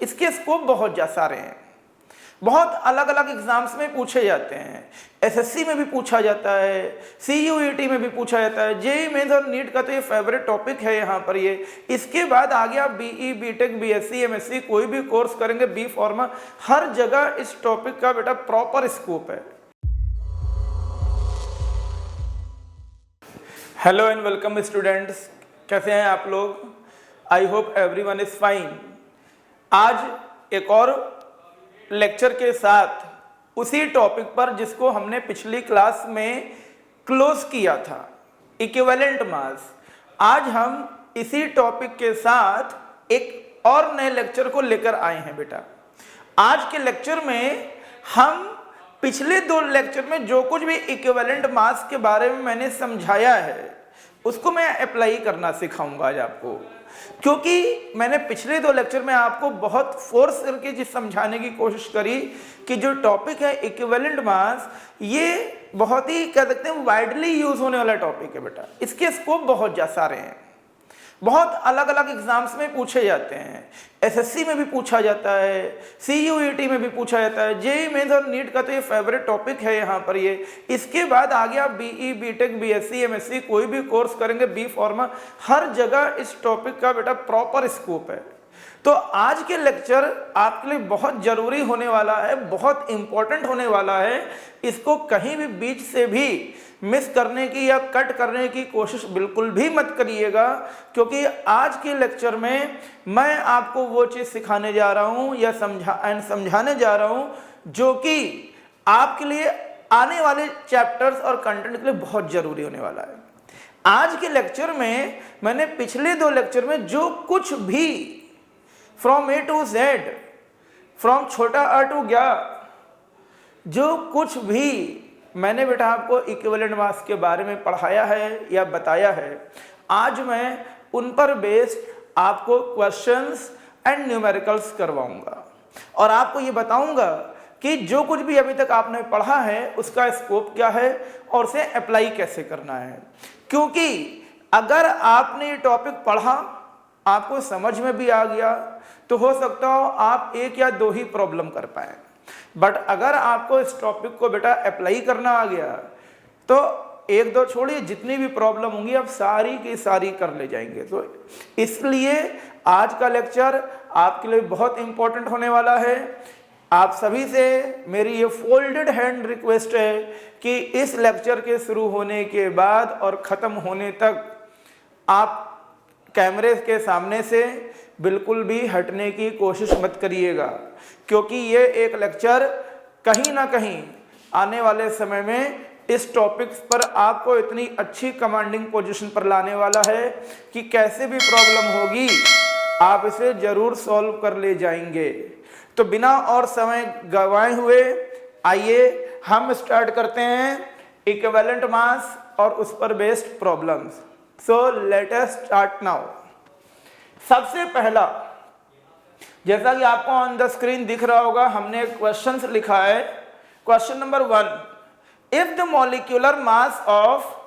इसके स्कोप बहुत सारे हैं, बहुत अलग अलग एग्जाम्स में पूछे जाते हैं। एसएससी में भी पूछा जाता है, सीयूईटी में भी पूछा जाता है, जेईई मेंस और नीट का तो ये फेवरेट टॉपिक है यहाँ पर ये। इसके बाद आगे आप बीई, बीटेक, बीएससी, एमएससी कोई भी कोर्स करेंगे, बी फार्मा, हर जगह इस टॉपिक का बेटा प्रॉपर स्कोप है। हेलो एंड वेलकम स्टूडेंट्स, कैसे हैं आप लोग? I hope everyone is fine. आज एक और लेक्चर के साथ उसी टॉपिक पर जिसको हमने पिछली क्लास में क्लोज किया था, इक्विवेलेंट मास। आज हम इसी टॉपिक के साथ एक और नए लेक्चर को लेकर आए हैं बेटा। आज के लेक्चर में हम पिछले दो लेक्चर में जो कुछ भी इक्विवेलेंट मास के बारे में मैंने समझाया है उसको मैं अप्लाई करना सिखाऊंगा आज आपको, क्योंकि मैंने पिछले दो लेक्चर में आपको बहुत फोर्स करके जिस समझाने की कोशिश करी कि जो टॉपिक है इक्विवेलेंट मास, ये बहुत ही कह सकते हैं वाइडली यूज होने वाला टॉपिक है बेटा। इसके स्कोप बहुत सारे हैं, बहुत अलग अलग एग्जाम्स में पूछे जाते हैं। एसएससी में भी पूछा जाता है, सीयूईटी में भी पूछा जाता है, जेईई मेंस और नीट का तो ये फेवरेट टॉपिक है यहाँ पर ये। इसके बाद आगे आप बीई, बीटेक, बीएससी, एमएससी कोई भी कोर्स करेंगे, बी फार्मा, हर जगह इस टॉपिक का बेटा प्रॉपर स्कोप है। तो आज के लेक्चर आपके लिए बहुत जरूरी होने वाला है, बहुत इंपॉर्टेंट होने वाला है। इसको कहीं भी बीच से भी मिस करने की या कट करने की कोशिश बिल्कुल भी मत करिएगा, क्योंकि आज के लेक्चर में मैं आपको वो चीज़ सिखाने जा रहा हूँ या समझाने जा रहा हूँ जो कि आपके लिए आने वाले चैप्टर्स और कंटेंट के लिए बहुत ज़रूरी होने वाला है। आज के लेक्चर में मैंने पिछले दो लेक्चर में जो कुछ भी from A to Z, from छोटा अ टू ज्ञा, जो कुछ भी मैंने बेटा आपको इक्विवेलेंट मास के बारे में पढ़ाया है या बताया है, आज मैं उन पर बेस्ड आपको क्वेश्चंस एंड न्यूमेरिकल्स करवाऊंगा और आपको ये बताऊंगा कि जो कुछ भी अभी तक आपने पढ़ा है उसका स्कोप क्या है और उसे अप्लाई कैसे करना है। क्योंकि अगर आपने ये टॉपिक पढ़ा, आपको समझ में भी आ गया, तो हो सकता हो आप एक या दो ही प्रॉब्लम कर पाए, बट अगर आपको इस टॉपिक को बेटा अप्लाई करना आ गया तो एक दो छोड़िए, जितनी भी प्रॉब्लम होंगी आप सारी की सारी कर ले जाएंगे। तो इसलिए आज का लेक्चर आपके लिए बहुत इंपॉर्टेंट होने वाला है। आप सभी से मेरी ये फोल्डेड हैंड रिक्वेस्ट है कि इस लेक्चर के शुरू होने के बाद और ख़त्म होने तक आप कैमरे के सामने से बिल्कुल भी हटने की कोशिश मत करिएगा, क्योंकि ये एक लेक्चर कहीं ना कहीं आने वाले समय में इस टॉपिक्स पर आपको इतनी अच्छी कमांडिंग पोजीशन पर लाने वाला है कि कैसे भी प्रॉब्लम होगी आप इसे जरूर सॉल्व कर ले जाएंगे। तो बिना और समय गंवाए हुए आइए हम स्टार्ट करते हैं इक्विवेलेंट मास और उस पर based problems. So let us start now. सबसे पहला, जैसा कि आपको ऑन द स्क्रीन दिख रहा होगा, हमने क्वेश्चन लिखा है। Question number 1, if the molecular mass of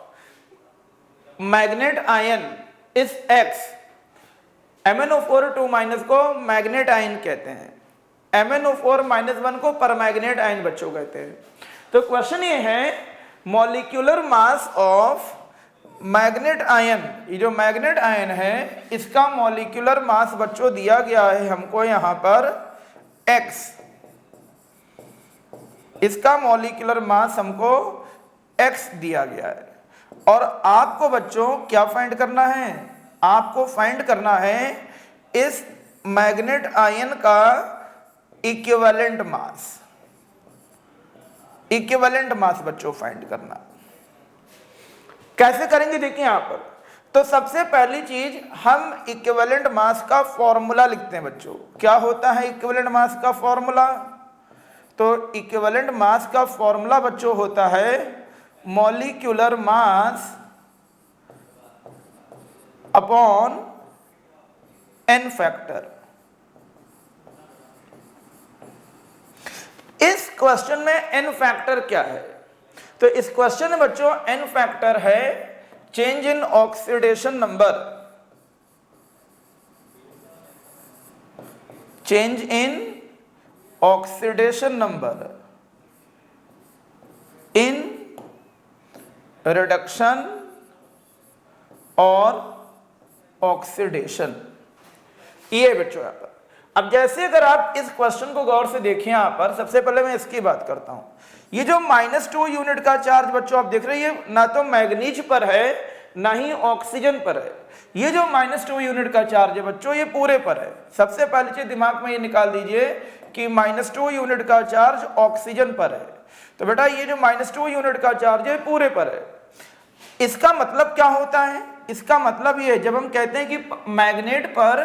manganate ion is x, MnO4 2- को मैग्नेट आयन कहते हैं, MnO4-1 को परमैग्नेट आयन बच्चों कहते हैं। तो क्वेश्चन ये है, molecular mass of manganate ion, ये जो मैग्नेट आयन है इसका मॉलिक्यूलर मास बच्चों दिया गया है हमको यहाँ पर x, इसका मॉलिक्यूलर मास हमको x दिया गया है। और आपको बच्चों क्या फाइंड करना है? आपको फाइंड करना है इस मैग्नेट आयन का इक्विवेलेंट मास। इक्विवेलेंट मास बच्चों फाइंड करना कैसे करेंगे देखिए यहाँ पर। तो सबसे पहली चीज हम इक्विवेलेंट मास का फॉर्मूला लिखते हैं बच्चों। क्या होता है इक्विवेलेंट मास का फॉर्मूला? तो इक्विवेलेंट मास का फॉर्मूला बच्चों होता है molecular mass upon n factor. इस क्वेश्चन में n फैक्टर क्या है? तो इस क्वेश्चन में बच्चों n फैक्टर है change in oxidation number. Change in oxidation number in reduction और ऑक्सीडेशन। ये बच्चों यहाँ पर, अब जैसे अगर आप इस क्वेश्चन को गौर से देखें, यहाँ पर सबसे पहले मैं इसकी बात करता हूं। ये जो -2 यूनिट का चार्ज बच्चों आप देख रहे हैं, ये ना तो मैग्नीज पर है ना ही ऑक्सीजन पर है। ये जो -2 यूनिट का चार्ज है बच्चों, ये पूरे पर है। सबसे पहले चीज दिमाग में ये निकाल दीजिए कि -2 यूनिट का चार्ज ऑक्सीजन पर है। तो बेटा ये जो -2 यूनिट का चार्ज है पूरे पर है। इसका मतलब क्या होता है? इसका मतलब ये, जब हम कहते हैं कि मैग्नेट पर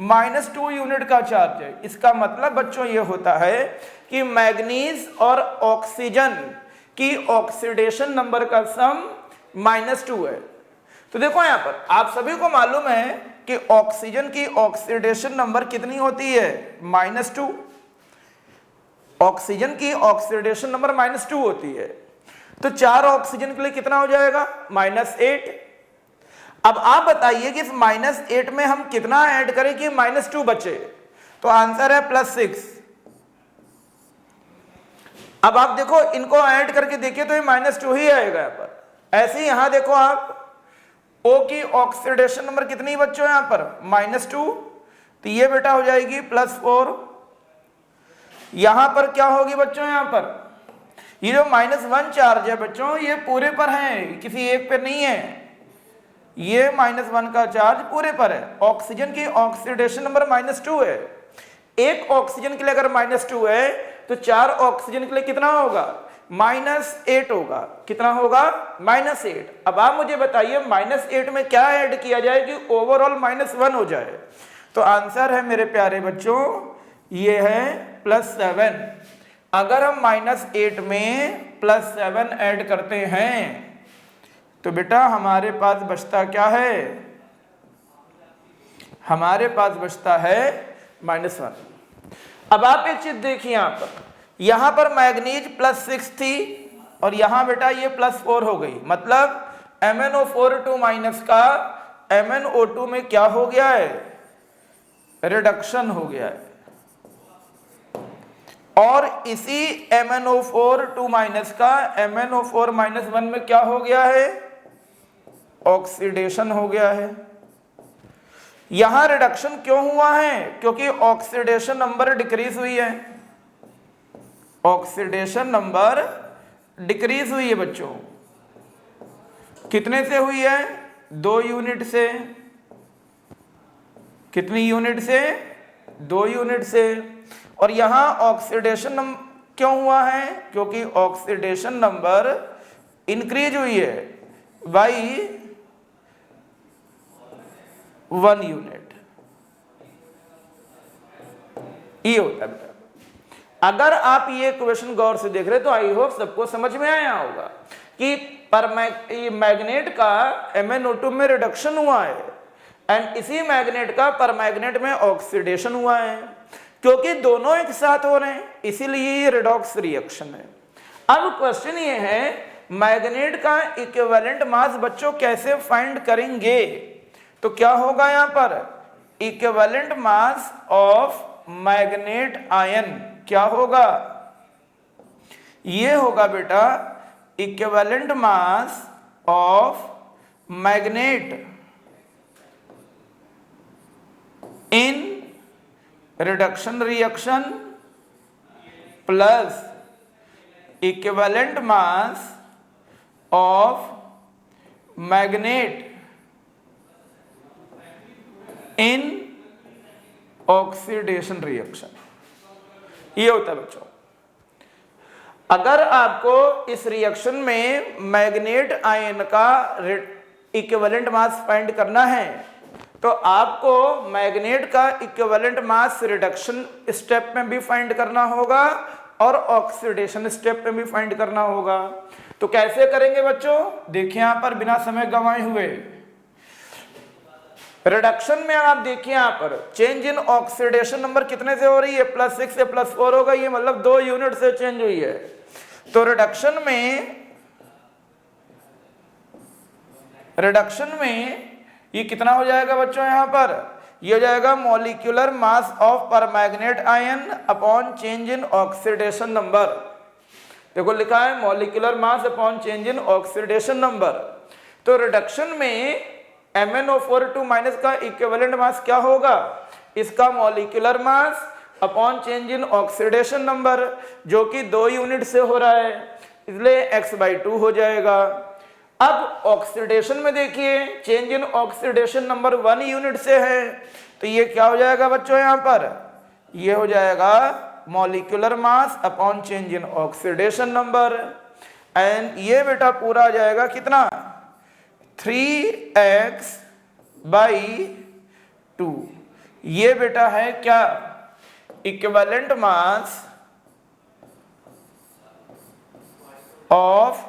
-2 यूनिट का चार्ज है, इसका मतलब बच्चों ये होता है कि मैग्नीज और ऑक्सीजन की ऑक्सीडेशन नंबर का सम -2 है। तो देखो यहां पर आप सभी को मालूम है कि ऑक्सीजन की ऑक्सीडेशन नंबर कितनी होती है? -2। ऑक्सीजन की ऑक्सीडेशन नंबर -2 होती है। तो 4 ऑक्सीजन के लिए कितना हो जाएगा? -8। अब आप बताइए कि इस -8 में हम कितना ऐड करें कि -2 बचे? तो आंसर है +6। अब आप देखो इनको ऐड करके देखिए तो ये -2 ही आएगा यहां पर। ऐसे ही यहां देखो आप, O की ऑक्सीडेशन नंबर कितनी बच्चों यहां पर? -2। तो ये बेटा हो जाएगी +4। यहां पर क्या होगी बच्चों? यहां पर ये जो -1 चार्ज है बच्चों, ये पूरे पर है, किसी एक पे नहीं है। ये -1 का चार्ज पूरे पर है। ऑक्सीजन की ऑक्सीडेशन नंबर -2 है। एक ऑक्सीजन के लिए अगर -2 है तो 4 ऑक्सीजन के लिए कितना होगा? -8 होगा। कितना होगा? -8। अब आप मुझे बताइए -8 में क्या ऐड किया जाए कि ओवरऑल -1 हो जाए? तो आंसर है मेरे प्यारे बच्चों, ये है +7। अगर हम -8 में +7 ऐड करते हैं तो बेटा हमारे पास बचता क्या है? हमारे पास बचता है -1। अब आप एक चीज देखिए, यहां पर मैग्नीज +6 थी और यहां बेटा ये +4 हो गई। मतलब MnO4 का MnO2 में क्या हो गया है? रिडक्शन हो गया है। और इसी MnO4 का MnO4 में क्या हो गया है? ऑक्सीडेशन हो गया है। यहां रिडक्शन क्यों हुआ है? क्योंकि ऑक्सीडेशन नंबर डिक्रीज हुई है। ऑक्सीडेशन नंबर डिक्रीज हुई है बच्चों। कितने से हुई है? 2 यूनिट से। कितनी यूनिट से? 2 यूनिट से। और यहां ऑक्सीडेशन नंबर क्यों हुआ है? क्योंकि ऑक्सीडेशन नंबर इंक्रीज हुई है बाई 1 यूनिट। ये होता है बेटा। अगर आप ये क्वेश्चन गौर से देख रहे तो आई होप सबको समझ में आया होगा कि मैग्नेट का MnO2 में रिडक्शन हुआ है एंड इसी मैग्नेट का परमैग्नेट में ऑक्सीडेशन हुआ है। क्योंकि दोनों एक साथ हो रहे हैं इसीलिए ये रिडॉक्स रिएक्शन है। अब क्वेश्चन ये है, मैग्नेट का इक्विवेलेंट मास बच्चों कैसे फाइंड करेंगे? तो क्या होगा यहां पर? Equivalent mass of manganate ion क्या होगा? ये होगा बेटा equivalent mass of magnet in reduction reaction plus equivalent mass of magnet in oxidation reaction. ये होता है बच्चों। अगर आपको इस रिएक्शन में मैग्नेट आयन का इक्विवेलेंट मास फाइंड करना है तो आपको मैग्नेट का इक्विवेलेंट मास रिडक्शन स्टेप में भी फाइंड करना होगा और ऑक्सीडेशन स्टेप में भी फाइंड करना होगा। तो कैसे करेंगे बच्चों? देखिए यहां पर बिना समय गंवाए हुए रिडक्शन में आप देखिए यहां पर चेंज इन ऑक्सीडेशन नंबर कितने से हो रही है? +6 से +4 होगा। ये मतलब 2 यूनिट से चेंज हुई है। तो रिडक्शन में ये कितना हो जाएगा बच्चों? यहां पर ये हो जाएगा molecular mass of permanganate ion upon change in oxidation number. देखो लिखा है molecular mass upon change in oxidation number. तो रिडक्शन में MnO4 का इक्विवेलेंट मास क्या होगा, इसका molecular mass upon change in oxidation number, जो कि 2 यूनिट से हो रहा है, इसलिए x/2 हो जाएगा। अब ऑक्सीडेशन में देखिए change in oxidation number 1 unit से है, तो ये क्या हो जाएगा बच्चों, यहाँ पर ये हो जाएगा molecular mass upon change in oxidation number. And ये बेटा पूरा आ जाएगा कितना, 3x/2। ये बेटा है क्या, equivalent mass of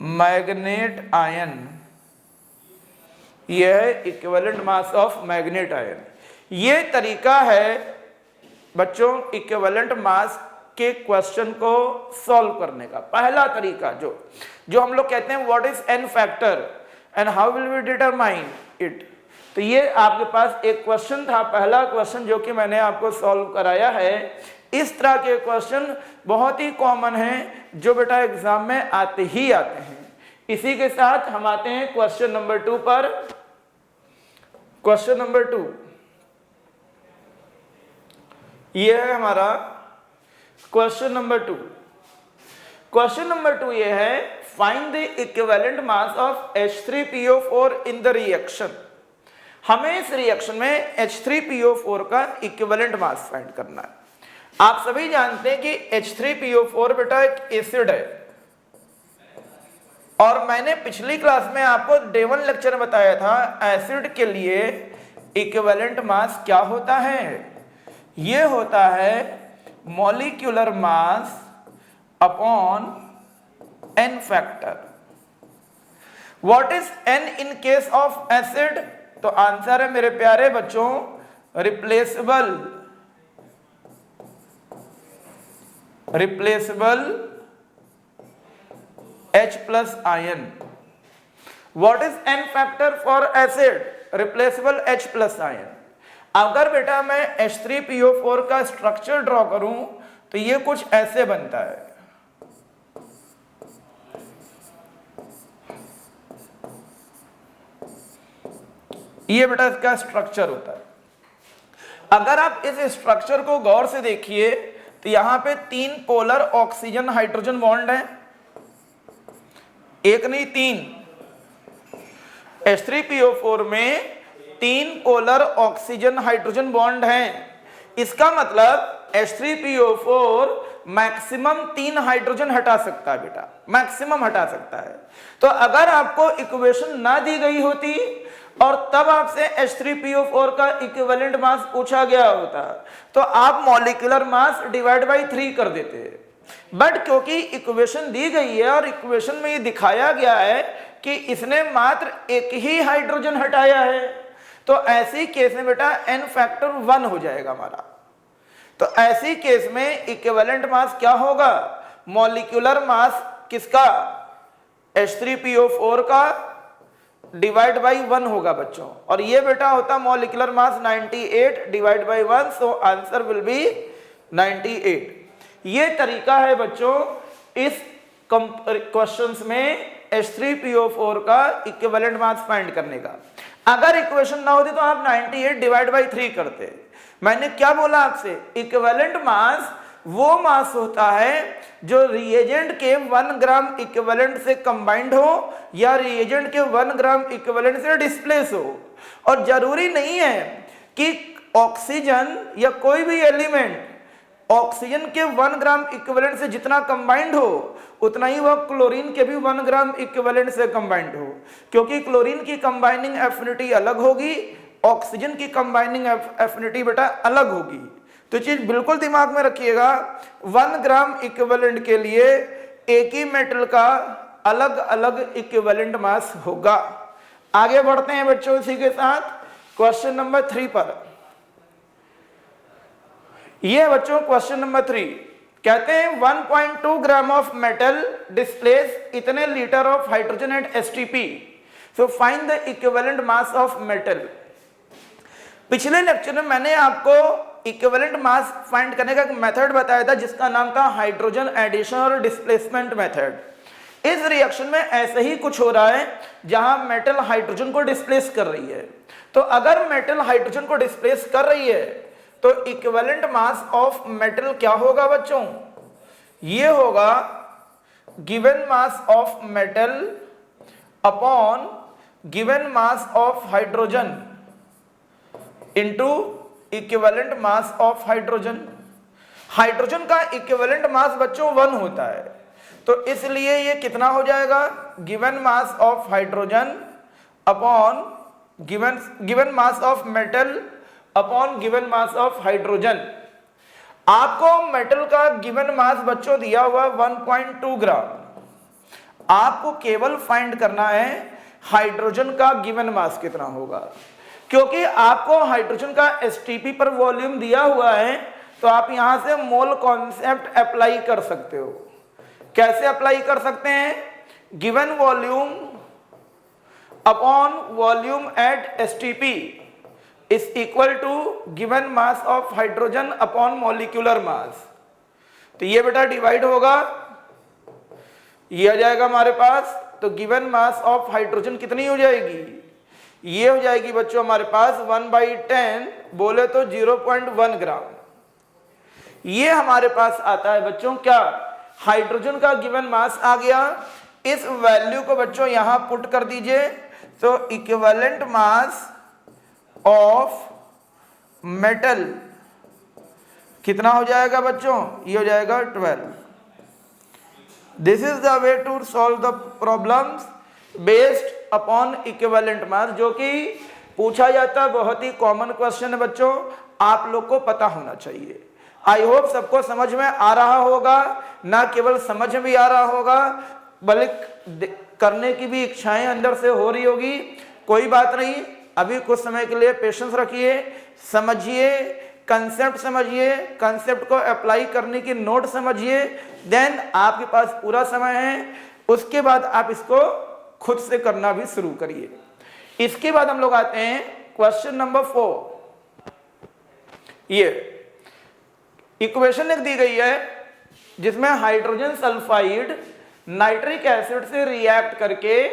manganate ion, यह है equivalent mass of manganate ion. ये तरीका है बच्चों इक्विवेलेंट मास के क्वेश्चन को सॉल्व करने का पहला तरीका, जो हम लोग कहते हैं what is n factor and how will we determine it. तो ये आपके पास एक क्वेश्चन था, पहला क्वेश्चन जो कि मैंने आपको सॉल्व कराया है। इस तरह के क्वेश्चन बहुत ही कॉमन हैं, जो बेटा एग्जाम में आते ही आते हैं। इसी के साथ हम आते हैं क्वेश्चन नंबर 2 पर। क्वेश्चन नंबर 2 ये है हमारा क्वेश्चन नंबर 2। क्वेश्चन नंबर 2 ये है find the equivalent mass of H3PO4 in the reaction. हमें इस रिएक्शन में H3PO4 का इक्विवेलेंट मास फाइंड करना है। आप सभी जानते हैं कि H3PO4 बेटा एक एसिड है, और मैंने पिछली क्लास में आपको डे 1 लेक्चर में बताया था एसिड के लिए इक्विवेलेंट मास क्या होता है। ये होता है molecular mass upon n factor. What is n in case of acid, तो आंसर है मेरे प्यारे बच्चों replaceable H plus ion। What is n factor for acid? Replaceable H plus ion। अगर बेटा मैं H3PO4 का स्ट्रक्चर ड्रॉ करूं तो ये कुछ ऐसे बनता है। ये बेटा इसका स्ट्रक्चर होता है। अगर आप इस स्ट्रक्चर को गौर से देखिए तो यहां पे 3 पोलर ऑक्सीजन हाइड्रोजन बॉन्ड है, एक नहीं 3। H3PO4 में 3 पोलर ऑक्सीजन हाइड्रोजन बॉन्ड हैं। इसका मतलब H3PO4 मैक्सिमम 3 हाइड्रोजन हटा सकता है बेटा, मैक्सिमम हटा सकता है। तो अगर आपको इक्वेशन ना दी गई होती और तब आपसे H3PO4 का इक्विवेलेंट मास पूछा गया होता तो आप मॉलिक्यूलर मास डिवाइड बाई 3 कर देते। बट क्योंकि इक्वेशन दी गई है और इक्वेशन में ये दिखाया गया है कि इसने मात्र एक ही हाइड्रोजन हटाया है, तो ऐसी केस में बेटा n फैक्टर 1 हो जाएगा हमारा। तो ऐसी केस में इक्विवेलेंट मास क्या होगा, मॉलिक्यूलर मास किसका, H3PO4 का डिवाइड बाई 1 होगा बच्चों, और ये बेटा होता molecular mass 98 divide by 1, so answer will be 98। ये तरीका है बच्चों इस क्वेश्चंस में H3PO4 का इक्विवेलेंट मास फाइंड करने का। अगर इक्वेशन ना होती तो आप 98 डिवाइड बाई 3 करते। मैंने क्या बोला आपसे, इक्विवेलेंट मास वो मास होता है जो रिएजेंट के 1 ग्राम इक्विवेलेंट से कंबाइंड हो या रिएजेंट के 1 ग्राम इक्विवेलेंट से डिस्प्लेस हो। और जरूरी नहीं है कि ऑक्सीजन या कोई भी एलिमेंट ऑक्सीजन के 1 ग्राम इक्विवेलेंट से जितना कंबाइंड हो उतना ही वह क्लोरीन के भी 1 ग्राम इक्विवेलेंट से कंबाइंड हो, क्योंकि क्लोरीन की कंबाइनिंग एफिनिटी अलग होगी, ऑक्सीजन की कंबाइनिंग एफिनिटी बेटा अलग होगी। तो चीज बिल्कुल दिमाग में रखिएगा, 1 ग्राम इक्विवेलेंट के लिए एक ही मेटल का अलग अलग इक्विवेलेंट मास होगा। आगे बढ़ते हैं बच्चों इसी के साथ क्वेश्चन नंबर 3 पर। ये बच्चों क्वेश्चन नंबर 3 कहते हैं 1.2 ग्राम ऑफ मेटल डिस्प्लेस इतने litre of hydrogen at H2P, so find the equivalent mass of metal. पिछले लेक्चर में मैंने आपको इक्विवेलेंट मास फाइंड करने का एक मेथड बताया था जिसका नाम था हाइड्रोजन एडिशन और डिस्प्लेसमेंट मेथड। इस रिएक्शन में ऐसे ही कुछ हो रहा है जहां मेटल हाइड्रोजन को डिस्प्लेस कर रही है। तो अगर मेटल हाइड्रोजन को डिस्प्लेस कर रही है तो इक्विवेलेंट मास ऑफ मेटल क्या होगा बच्चों? ये होगा given mass of metal upon given mass of hydrogen into equivalent mass of hydrogen. Hydrogen का इक्विवेलेंट मास बच्चों 1 होता है, तो इसलिए ये कितना हो जाएगा? Given mass of hydrogen upon given mass of metal upon given mass of hydrogen. आपको मेटल का गिवन मास बच्चों दिया हुआ 1.2 ग्राम। आपको केवल फाइंड करना है हाइड्रोजन का गिवन मास कितना होगा, क्योंकि आपको हाइड्रोजन का एसटीपी पर वॉल्यूम दिया हुआ है, तो आप यहां से मोल कॉन्सेप्ट अप्लाई कर सकते हो। कैसे अप्लाई कर सकते हैं? Given volume upon volume at STP is equal to given mass of hydrogen upon molecular mass. तो ये बेटा डिवाइड होगा, ये आ जाएगा हमारे पास। तो गिवन मास ऑफ हाइड्रोजन कितनी हो जाएगी? ये हो जाएगी बच्चों हमारे पास 1/10, बोले तो 0.1 ग्राम। ये हमारे पास आता है बच्चों क्या? हाइड्रोजन का गिवन मास आ गया। इस वैल्यू को बच्चों यहां पुट कर दीजिए, तो इक्विवेलेंट मास ऑफ मेटल कितना हो जाएगा बच्चों? ये हो जाएगा 12। This is the way to solve the problems based upon equivalent mass, जो कि पूछा जाता है। बहुत ही कॉमन क्वेश्चन है बच्चों, आप लोग को पता होना चाहिए। आई होप सबको समझ में आ रहा होगा, ना केवल समझ भी आ रहा होगा बल्कि करने की भी इच्छाएं अंदर से हो रही होगी। कोई बात नहीं, अभी कुछ समय के लिए पेशेंस रखिए, समझिए, कंसेप्ट समझिए, कंसेप्ट को अप्लाई करने की नोट समझिए, देन आपके पास पूरा समय है। उसके बाद आप इसको खुद से करना भी शुरू करिए। इसके बाद हम लोग आते हैं क्वेश्चन नंबर 4। ये इक्वेशन एक दी गई है जिसमें हाइड्रोजन सल्फाइड नाइट्रिक एसिड से रिएक्ट करके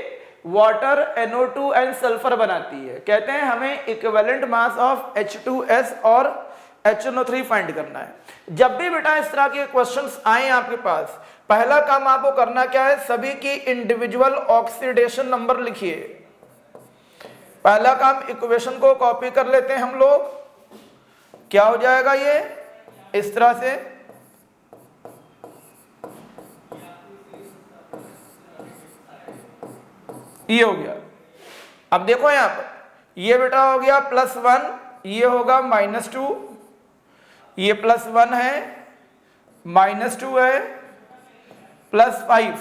वाटर NO2 एंड सल्फर बनाती है। कहते हैं हमें इक्विवेलेंट मास ऑफ H2S और HNO3 फाइंड करना है। जब भी बेटा इस तरह के क्वेश्चंस आए आपके पास, पहला काम आपको करना क्या है? सभी की इंडिविजुअल ऑक्सीडेशन नंबर लिखिए। पहला काम, इक्वेशन को कॉपी कर लेते हैं हम लोग। क्या हो जाएगा ये? इस तरह से ये हो गया। अब देखो यहां पर, ये बेटा हो गया +1, ये होगा -2, ये +1 है, -2 है, +5,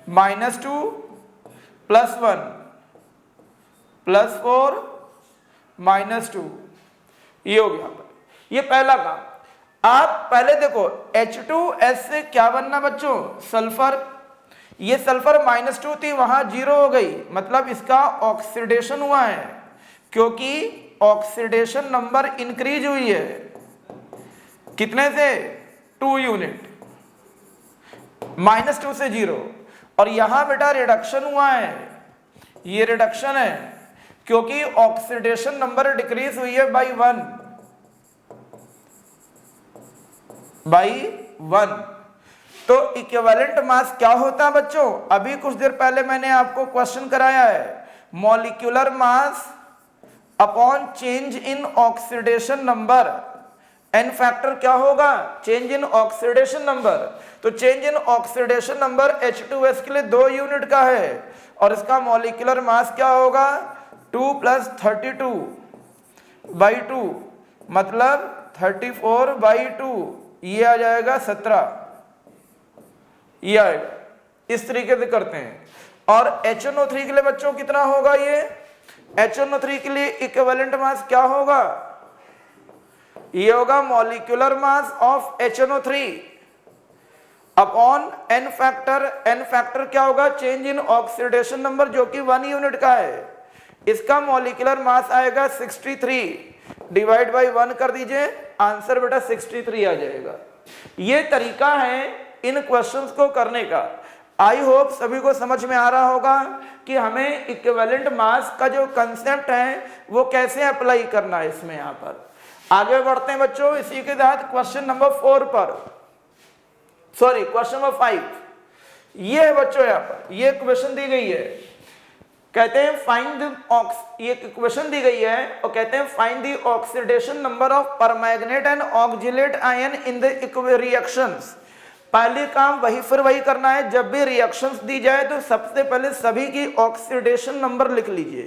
-2, +1, +4, -2, ये हो गया। ये पहला काम। आप पहले देखो H2S से क्या बनना बच्चों? सल्फर। ये सल्फर -2 थी, वहां 0 हो गई, मतलब इसका ऑक्सीडेशन हुआ है, क्योंकि ऑक्सीडेशन नंबर इंक्रीज हुई है। कितने से? 2 यूनिट, -2 से 0। और यहां बेटा रिडक्शन हुआ है, ये रिडक्शन है, क्योंकि ऑक्सीडेशन नंबर डिक्रीज हुई है बाई 1। तो इक्विवेलेंट मास क्या होता है बच्चों? अभी कुछ देर पहले मैंने आपको क्वेश्चन कराया है, molecular mass upon change in oxidation number. N factor क्या होगा? Change in oxidation number. तो change in oxidation number H2S के लिए 2 यूनिट का है, और इसका मॉलिक्यूलर मास क्या होगा? 2 + 32/2, मतलब 34/2, ये आ जाएगा 17, ये आएगा। इस तरीके से करते हैं। और HNO3 के लिए बच्चों कितना होगा? ये HNO3 के लिए इक्विवेलेंट मास क्या होगा? ये होगा molecular mass of HNO3 upon n factor. N factor क्या होगा? चेंज इन ऑक्सीडेशन नंबर, जो कि 1 यूनिट का है। इसका मॉलिक्यूलर मास आएगा 63, डिवाइड बाई 1 कर दीजिए, आंसर बेटा 63 आ जाएगा। ये तरीका है इन क्वेश्चंस को करने का। आई होप सभी को समझ में आ रहा होगा कि हमें इक्विवेलेंट मास का जो कंसेप्ट है वो कैसे अप्लाई करना है इसमें। यहां पर आगे बढ़ते हैं बच्चों, इसी के साथ क्वेश्चन नंबर 4 पर, सॉरी क्वेश्चन नंबर 5। ये है बच्चों, यहां पर ये क्वेश्चन दी गई है, कहते हैं फाइंड द ये इक्वेशन दी गई है और कहते हैं find the oxidation number of permanganate and oxalate ion in the reactions. पहले काम वही फिर वही करना है, जब भी रिएक्शंस दी जाए तो सबसे पहले सभी की ऑक्सीडेशन नंबर लिख लीजिए।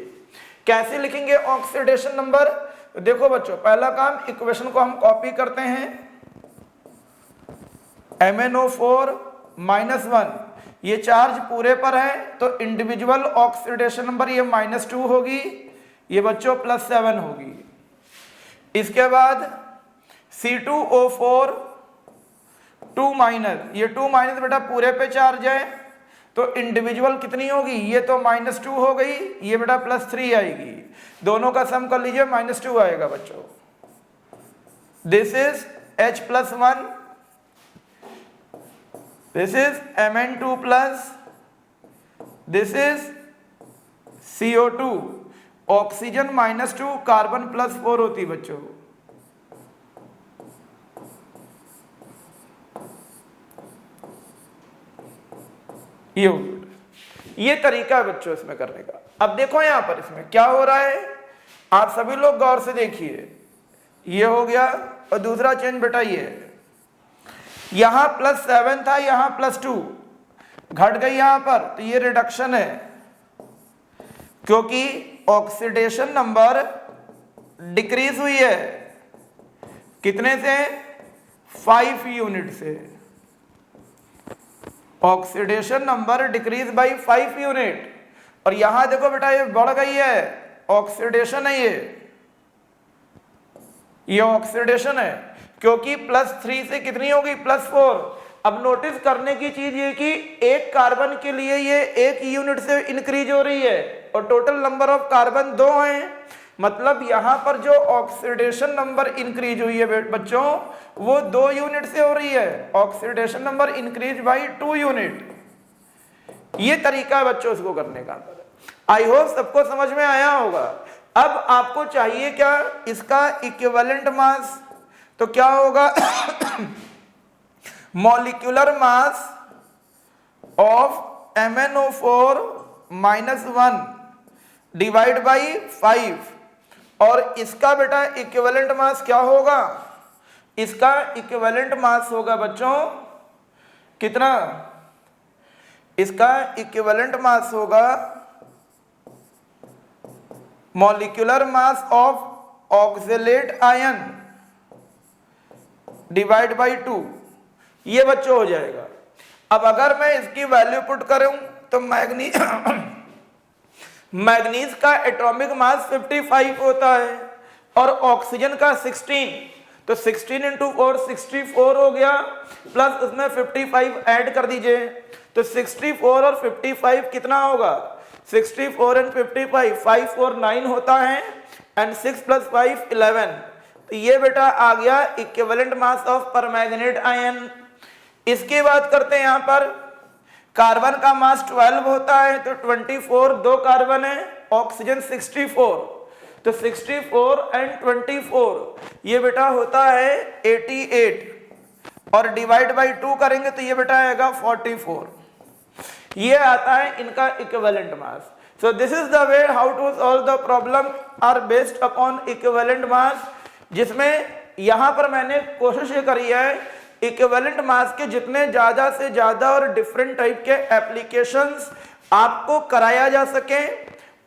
कैसे लिखेंगे ऑक्सीडेशन नंबर? देखो बच्चों, पहला काम इक्वेशन को हम कॉपी करते हैं, MnO4 -1, ये चार्ज पूरे पर है तो इंडिविजुअल ऑक्सीडेशन नंबर ये -2 होगी, ये बच्चों +7 होगी। इसके बाद C2O4 2-, ये 2- बेटा पूरे पे चार्ज है तो इंडिविजुअल कितनी होगी, ये तो -2 हो गई, ये बेटा +3 आएगी, दोनों का सम कर लीजिए, -2 आएगा बच्चों। This is H+1, this is Mn2 plus, this is CO2, oxygen -2, carbon +4 होती बच्चों। ये तरीका है बच्चों इसमें करने का। अब देखो यहां पर इसमें क्या हो रहा है, आप सभी लोग गौर से देखिए, ये हो गया और दूसरा चेंज बेटा ये है, यहां +7 था, यहां +2 घट गई यहां पर, तो ये रिडक्शन है क्योंकि ऑक्सीडेशन नंबर डिक्रीज हुई है, कितने से? 5 यूनिट से। Oxidation number decrease by 5 unit, और यहां देखो बेटा ये बढ़ गई है, ऑक्सीडेशन है, ये ऑक्सीडेशन है क्योंकि +3 से कितनी होगी, +4। अब नोटिस करने की चीज ये कि एक कार्बन के लिए ये 1 यूनिट से इंक्रीज हो रही है और टोटल नंबर ऑफ कार्बन 2 हैं, मतलब यहां पर जो ऑक्सीडेशन नंबर इंक्रीज हुई है बच्चों वो 2 यूनिट से हो रही है, oxidation number increase by 2 unit. ये तरीका है बच्चों इसको करने का। आई होप सबको समझ में आया होगा। अब आपको चाहिए क्या, इसका इक्विवेलेंट मास, तो क्या होगा molecular mass of MnO4 -1 divide by 5, और इसका बेटा इक्विवेलेंट मास क्या होगा, इसका इक्विवेलेंट मास होगा बच्चों कितना, इसका इक्विवेलेंट मास होगा molecular mass of oxalate ion divide by 2, ये बच्चों हो जाएगा। अब अगर मैं इसकी वैल्यू पुट करूं तो मैग्नीज का एटॉमिक मास 55 होता है और ऑक्सीजन का 16, तो 16 × 4 64 हो गया, प्लस उसमें 55 ऐड कर दीजिए, तो 64 और 55 कितना होगा, 64 and 55, 5 और 9 होता है, एंड 6 + 5 11, तो ये बेटा आ गया equivalent mass of permanganate ion. इसकी बात करते हैं, यहां पर कार्बन का मास 12 होता है तो 24 2 कार्बन है, ऑक्सीजन 64, तो 64 and 24 ये बेटा होता है 88, और डिवाइड बाई 2 करेंगे तो ये बेटा आएगा 44। ये आता है इनका equivalent mass. So this is the way how to solve the problem are based upon equivalent mass, जिसमें यहां पर मैंने कोशिश ये करी है इक्विवेलेंट मास के जितने ज्यादा से ज्यादा और डिफरेंट टाइप के एप्लीकेशंस आपको कराया जा सके,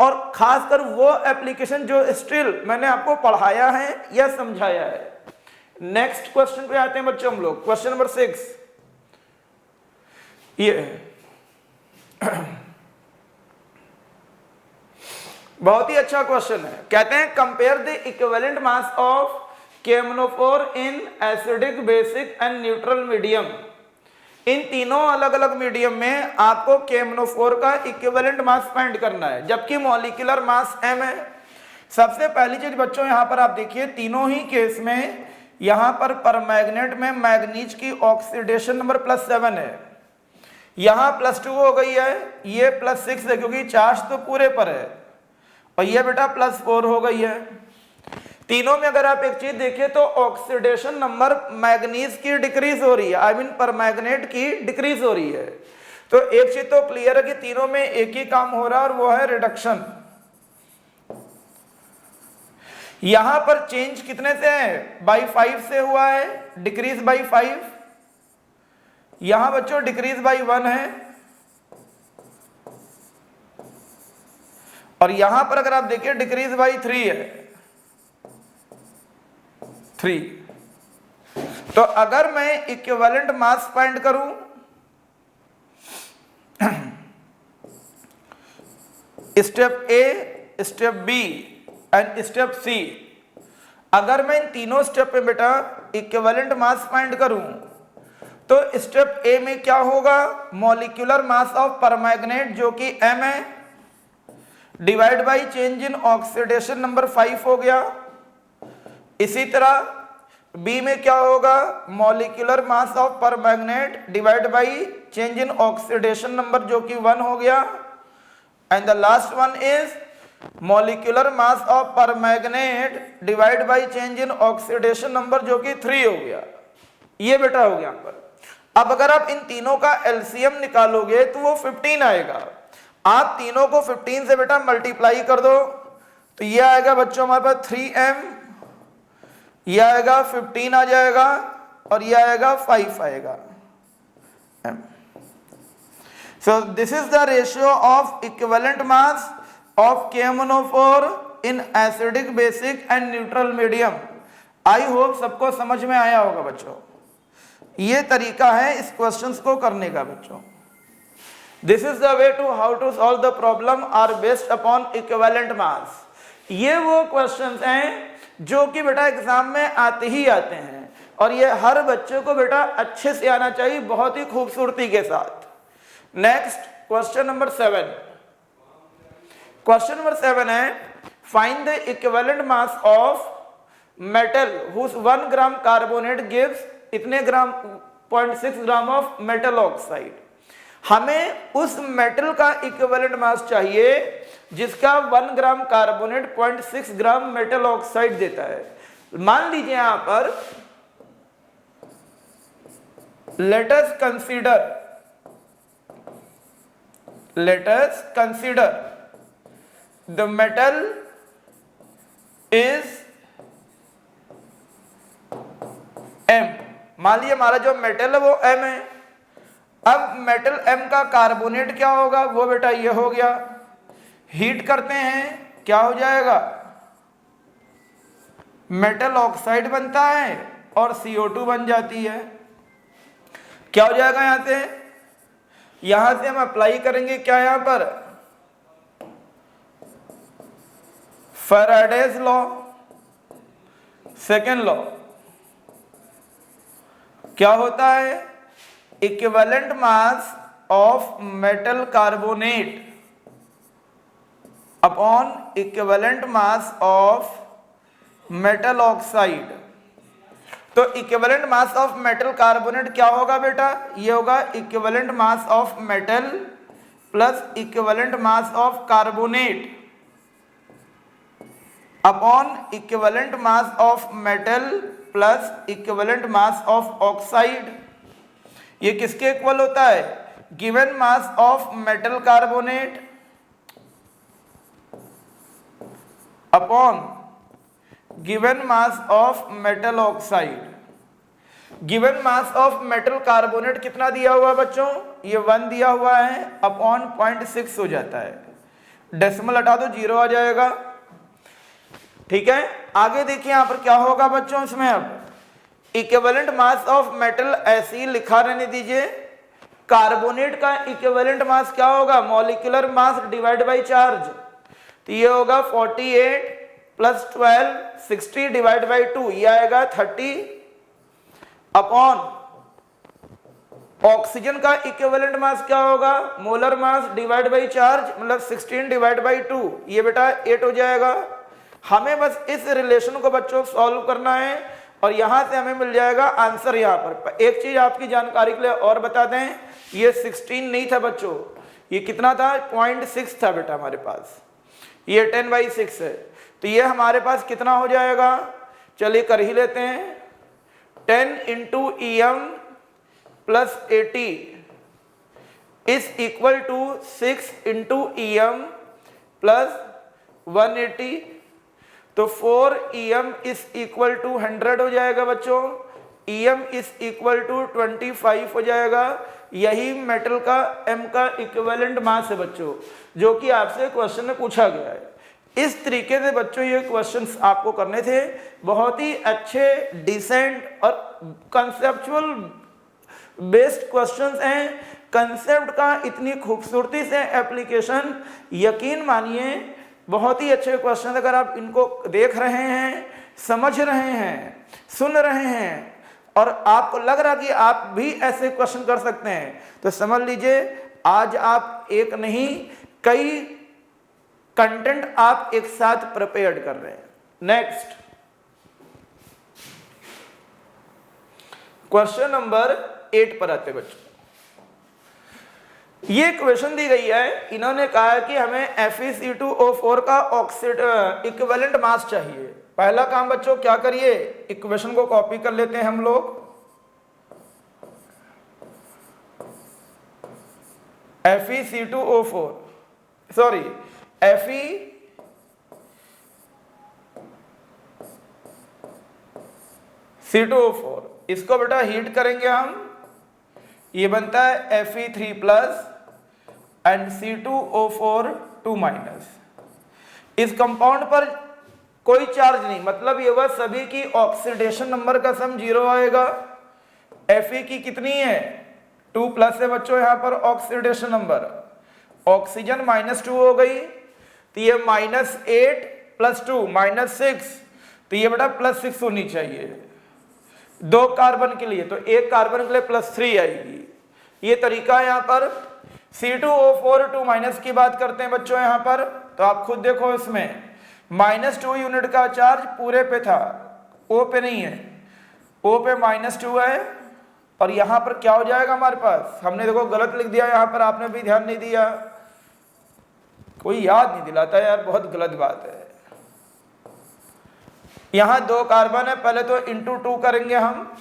और खासकर वो एप्लीकेशन जो स्टिल मैंने आपको पढ़ाया है या समझाया है। नेक्स्ट क्वेश्चन पे आते हैं बच्चों हम लोग, क्वेश्चन नंबर 6। ये बहुत ही अच्छा क्वेश्चन है, कहते हैं compare the equivalent mass of KMnO4 in acidic, basic and neutral medium. इन तीनों अलग अलग मीडियम में आपको KMnO4 का इक्विवेलेंट मास फाइंड करना है, जबकि मॉलिक्यूलर मास m है। सबसे पहली चीज बच्चों यहां पर आप देखिए, तीनों ही केस में यहां पर परमैग्नेट में मैग्नीज की ऑक्सीडेशन नंबर +7 है, यहां +2 हो गई है, ये +6 है क्योंकि चार्ज तो पूरे पर है, और ये बेटा +4 हो गई है। तीनों में अगर आप एक चीज देखिए तो ऑक्सीडेशन नंबर मैग्नीज की डिक्रीज हो रही है, आई मीन परमैग्नेट की डिक्रीज हो रही है। तो एक चीज तो क्लियर है कि तीनों में एक ही काम हो रहा है और वो है रिडक्शन। यहां पर चेंज कितने से है, बाई 5 से हुआ है, डिक्रीज बाई 5। यहां बच्चों डिक्रीज बाई 1 है, और यहां पर अगर आप देखिए डिक्रीज बाई 3 है, 3। तो अगर मैं इक्विवेलेंट मास फाइंड करूं, step A, step B and step C, अगर मैं इन तीनों स्टेप पे बेटा इक्विवेलेंट मास फाइंड करूं तो स्टेप ए में क्या होगा, मॉलिक्यूलर मास ऑफ परमैग्नेट जो कि m है, divide by change in oxidation number 5 हो गया। इसी तरह बी में क्या होगा, molecular mass of परमैग्नेट divide by change in oxidation number जो कि 1 हो गया। And the last one is molecular mass of परमैग्नेट divide by change in oxidation number जो कि 3 हो गया। ये बेटा हो गया यहाँ पर। अब अगर आप इन तीनों का एलसीएम निकालोगे तो वो 15 आएगा। आप तीनों को 15 से बेटा मल्टीप्लाई कर दो तो ये आएगा बच्चों हमारे पास 3m, ये आएगा 15 आ जाएगा, और ये आएगा 5 आएगा m। So this is the ratio of equivalent mass of KMnO4 in acidic, basic and neutral medium। I hope सबको समझ में आया होगा बच्चों। ये तरीका है इस क्वेश्चंस को करने का बच्चों। This is the way to how to solve the problem are based upon equivalent mass। ये वो क्वेश्चंस हैं जो कि बेटा एग्जाम में आते ही आते हैं, और ये हर बच्चे को बेटा अच्छे से आना चाहिए, बहुत ही खूबसूरती के साथ। Next question number 7। Question number 7 है, find the equivalent mass of metal whose 1 gram carbonate gives इतने gram 0.6 gram of metal oxide. हमें उस मेटल का इक्विवेलेंट मास चाहिए जिसका 1 gram carbonate 0.6 gram metal oxide देता है। मान लीजिए यहां पर let us consider the metal is m। मान लीजिए हमारा जो मेटल है वो m है। अब मेटल m का कार्बोनेट क्या होगा, वो बेटा ये हो गया। हीट करते हैं क्या हो जाएगा, मेटल ऑक्साइड बनता है और CO2 बन जाती है। क्या हो जाएगा यहां से हम अप्लाई करेंगे क्या, यहां पर फैराडेज लॉ, सेकेंड लॉ। क्या होता है, equivalent mass of metal carbonate upon equivalent mass of metal oxide. तो equivalent mass of metal carbonate क्या होगा बेटा, ये होगा equivalent mass of metal plus equivalent mass of carbonate upon equivalent mass of metal plus equivalent mass of oxide. ये किसके equal होता है, given mass of metal carbonate upon given mass of metal oxide. Given mass of metal carbonate कितना दिया हुआ है बच्चों, ये 1 दिया हुआ है, अपॉन 0.6 हो जाता है। डेसिमल हटा दो 0 आ जाएगा। ठीक है, आगे देखिए यहां पर क्या होगा बच्चों, इसमें अब इक्विवेलेंट मास ऑफ मेटल ऐसे ही लिखा रहने दीजिए। कार्बोनेट का इक्विवेलेंट मास क्या होगा, molecular mass divide by charge. तो ये होगा 48 प्लस 12 60 डिवाइड बाई 2, ये आएगा 30 अपॉन ऑक्सीजन का इक्विवेलेंट मास क्या होगा, molar mass divide by charge, मतलब 16 डिवाइड बाई 2, ये बेटा 8 हो जाएगा। हमें बस इस रिलेशन को बच्चों सॉल्व करना है और यहां से हमें मिल जाएगा आंसर। यहां पर एक चीज आपकी जानकारी के लिए और बता दें, ये 16 नहीं था बच्चों, ये कितना था, 0.6 था बेटा हमारे पास, ये 10/6 है। तो ये हमारे पास कितना हो जाएगा, चलिए कर ही लेते हैं, 10 into EM plus 80 is equal to 6 into EM plus 180, तो 4 EM इज इक्वल टू 100 हो जाएगा बच्चों, EM इज इक्वल टू 25 हो जाएगा। यही मेटल का M का इक्विवेलेंट मास है बच्चों, जो कि आपसे क्वेश्चन में पूछा गया है। इस तरीके से बच्चों ये क्वेश्चंस आपको करने थे, बहुत ही अच्छे, डिसेंट और कंसेप्चुअल बेस्ड क्वेश्चंस हैं। कंसेप्ट का इतनी खूबसूरती से एप्लीकेशन, यकीन मानिए बहुत ही अच्छे क्वेश्चन। अगर आप इनको देख रहे हैं, समझ रहे हैं, सुन रहे हैं और आपको लग रहा कि आप भी ऐसे क्वेश्चन कर सकते हैं, तो समझ लीजिए आज आप एक नहीं कई कंटेंट आप एक साथ प्रिपेयर कर रहे हैं। नेक्स्ट क्वेश्चन नंबर 8 पर आते बच्चों। ये क्वेश्चन दी गई है, इन्होंने कहा है कि हमें FeC2O4 का इक्विवेलेंट मास चाहिए। पहला काम बच्चों क्या करिए, इक्वेशन को कॉपी कर लेते हैं हम लोग। FeC2O4 सॉरी FeC2O4, इसको बेटा हीट करेंगे हम, ये बनता है Fe3 plus and C2O4 2 minus. इस कंपाउंड पर कोई चार्ज नहीं, मतलब ये वह सभी की ऑक्सीडेशन नंबर का सम 0 आएगा। Fe की कितनी है, 2 प्लस है बच्चों यहाँ पर ऑक्सीडेशन नंबर, ऑक्सीजन -2 हो गई, तो ये -8 + 2 -6, तो ये बेटा +6 होनी चाहिए 2 कार्बन के लिए, तो एक कार्बन के लिए +3 आएगी। ये तरीका है यहाँ पर। C2O4 2 माइनस की बात करते हैं बच्चों यहाँ पर, तो आप खुद देखो इसमें -2 यूनिट का चार्ज पूरे पे था, O पे नहीं है, O पे -2 है। और यहाँ पर क्या हो जाएगा हमारे पास, हमने देखो गलत लिख दिया यहाँ पर, आपने भी ध्यान नहीं दिया, कोई याद नहीं दिलाता यार, बहुत गलत बात है। यहाँ 2 कार्बन है, पहले तो इंटू 2 करेंगे हम।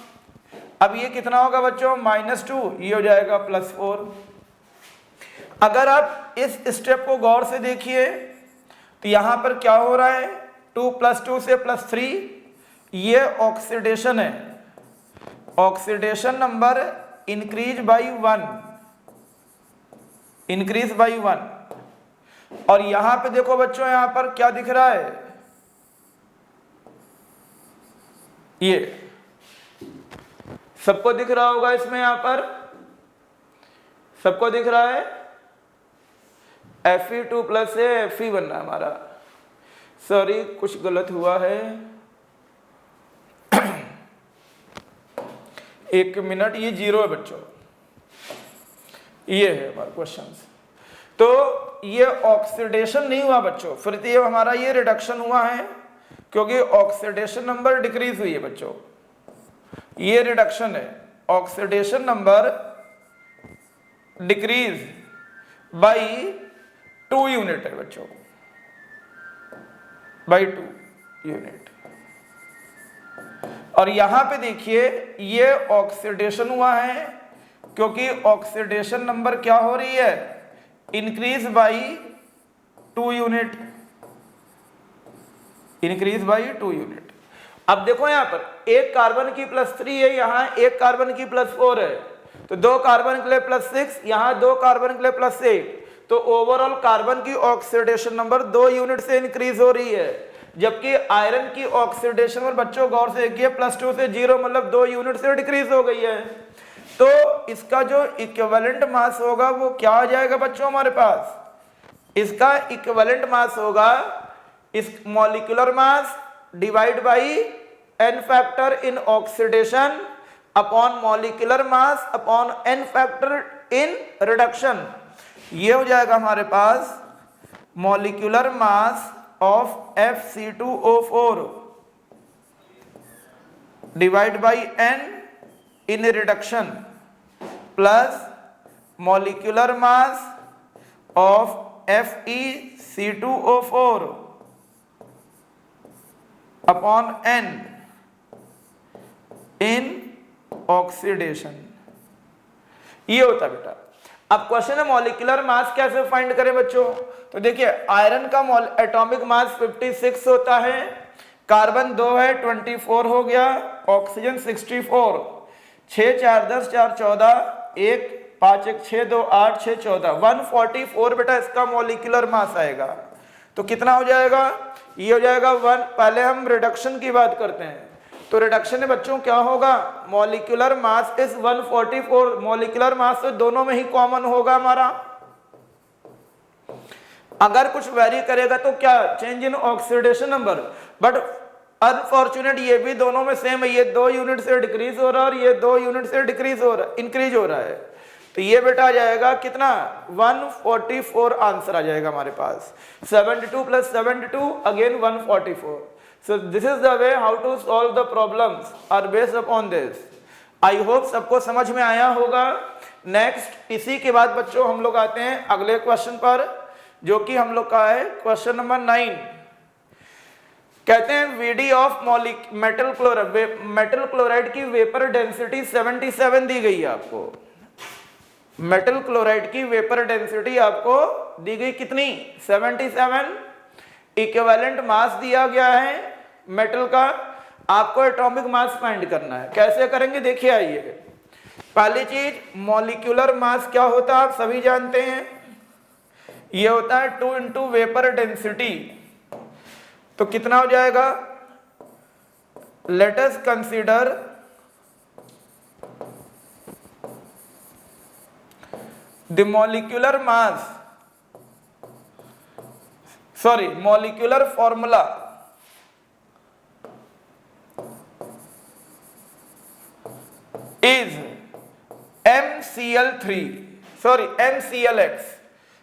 अब ये कितना होगा बच्चों, -2, ये हो जाएगा +4। अगर आप इस स्टेप को गौर से देखिए तो यहाँ पर क्या हो रहा है, 2 + 2 से +3, ये ऑक्सीडेशन है, oxidation number increase by 1, increase by 1। और यहां पे देखो बच्चों, यहां पर क्या दिख रहा है, ये सबको दिख रहा होगा इसमें, यहां पर सबको दिख रहा है, Fe2 प्लस से Fe बन रहा है हमारा, सॉरी कुछ गलत हुआ है, 1 मिनट, ये 0 है बच्चों, ये है हमारा क्वेश्चन। तो ये ऑक्सीडेशन नहीं हुआ बच्चों, फिर तो ये हमारा ये रिडक्शन हुआ है, क्योंकि ऑक्सीडेशन नंबर डिक्रीज हुई है बच्चों, ये रिडक्शन है, oxidation number decrease by 2 unit है बच्चों, बाई 2 यूनिट। और यहां पे देखिए ये ऑक्सीडेशन हुआ है, क्योंकि ऑक्सीडेशन नंबर क्या हो रही है, increase by 2 unit, increase by 2 unit. अब देखो यहां पर एक कार्बन की +3 है, यहां एक कार्बन की +4 है, तो 2 कार्बन के लिए +6, यहां 2 कार्बन के लिए +8, तो ओवरऑल कार्बन की ऑक्सीडेशन नंबर 2 यूनिट से इंक्रीज हो रही है। जबकि आयरन की ऑक्सीडेशन पर बच्चों गौर से देखिए, +2 से 0, मतलब 2 यूनिट से डिक्रीज हो गई है। तो इसका जो इक्विवेलेंट मास होगा वो क्या आ जाएगा बच्चों हमारे पास, इसका इक्विवेलेंट मास होगा इस molecular mass divide by n factor in oxidation upon molecular mass upon n factor in reduction. ये हो जाएगा हमारे पास molecular mass of FC2O4 divide by n in reduction plus molecular mass of FeC2O4 upon n in oxidation. ये होता बेटा। अब question है मॉलिक्यूलर मास कैसे फाइंड करें बच्चों। तो देखिए आयरन का एटॉमिक मास 56 होता है, कार्बन 2 है 24 हो गया, ऑक्सीजन 64, 6 4 10 4 14, 1 5 1 6 2 8 6 14, 144 बेटा इसका मॉलिक्यूलर मास आएगा। तो कितना हो जाएगा, ये हो जाएगा 1। पहले हम रिडक्शन की बात करते हैं, तो रिडक्शन में बच्चों क्या होगा, molecular mass is 144, molecular mass तो दोनों में ही कॉमन होगा हमारा। अगर कुछ वेरी करेगा तो क्या, change in oxidation number, but unfortunate ये भी दोनों में सेम है, ये 2 यूनिट से डिक्रीज हो रहा है और ये 2 यूनिट से इंक्रीज हो रहा है। तो ये बेटा आ जाएगा कितना, 144 आंसर आ जाएगा हमारे पास। 72 plus 72 again 144। So this is the way how to solve the problems are based upon this. I hope सबको समझ में आया होगा। नेक्स्ट इसी के बाद बच्चों हम लोग आते हैं अगले क्वेश्चन पर, जो कि हम लोग का है क्वेश्चन नंबर 9। कहते हैं वीडी ऑफ मेटल क्लोराइड की वेपर डेंसिटी 77 दी गई है आपको। मेटल क्लोराइड की वेपर डेंसिटी आपको दी गई कितनी, 77। इक्विवेलेंट मास दिया गया है मेटल का, आपको एटॉमिक मास फाइंड करना है। कैसे करेंगे देखिए आइए। पहली चीज मॉलिक्यूलर मास क्या होता है आप सभी जानते हैं, ये होता है 2 इंटू वेपर डेंसिटी। तो कितना हो जाएगा, let us consider the molecular mass, sorry molecular formula is MCl3, sorry MClX।